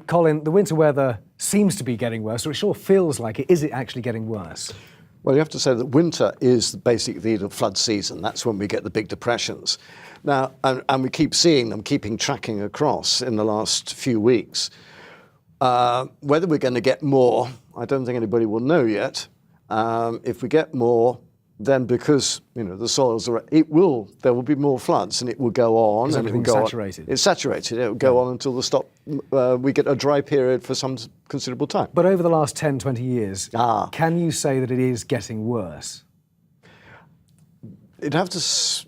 Colin, the winter weather seems to be getting worse, or it sure feels like it. Is it actually getting worse? Well, you have to say that winter is basically the flood season. That's when we get the big depressions. Now, and we keep seeing them, tracking across in the last few weeks. Whether we're going to get more, I don't think anybody will know yet. If we get more, then because the soils are, there will be more floods, and it will go on. And it will go saturated. It's saturated. It will go on until we get a dry period for some considerable time. But over the last 10, 20 years, can you say that it is getting worse? That's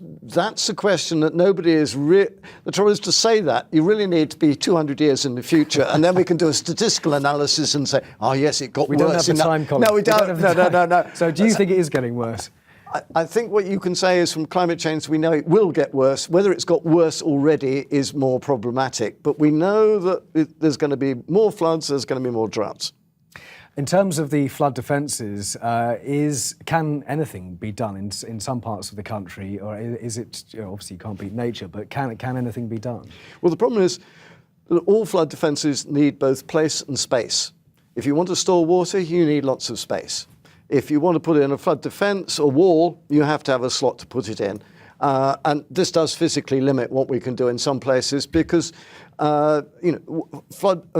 a question that nobody is the trouble is to say that. You really need to be 200 years in the future, and then we can do a statistical analysis and say, oh yes, it got worse. We don't have the time, Colin. No, we don't. No. So do you think it is getting worse? I think what you can say is from climate change, we know it will get worse. Whether it's got worse already is more problematic. But we know that there's going to be more floods, there's going to be more droughts. In terms of the flood defences, can anything be done in some parts of the country, or is it, obviously you can't beat nature, but can anything be done? Well, the problem is that all flood defences need both place and space. If you want to store water, you need lots of space. If you want to put in a flood defence or wall, you have to have a slot to put it in. And this does physically limit what we can do in some places because, a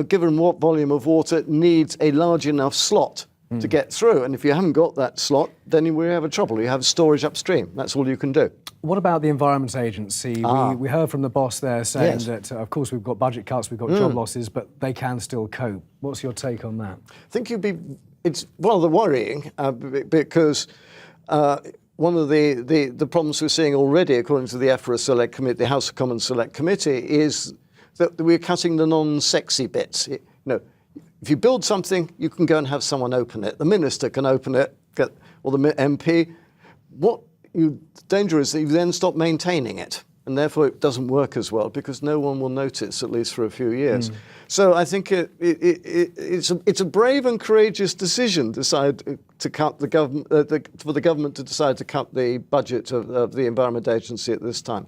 given volume of water needs a large enough slot to get through. And if you haven't got that slot, then we have a trouble. You have storage upstream. That's all you can do. What about the Environment Agency? We heard from the boss there saying that, of course, we've got budget cuts, we've got job losses, but they can still cope. What's your take on that? I think it's rather worrying because one of the problems we're seeing already, according to the EFRA Select Committee, the House of Commons Select Committee, is that we're cutting the non-sexy bits. If you build something, you can go and have someone open it. The minister can open it, or the MP. The danger is that you then stop maintaining it, and therefore it doesn't work as well because no one will notice, at least for a few years. So I think it's a brave and courageous decision to cut the government for the government to decide to cut the budget of the Environment Agency at this time.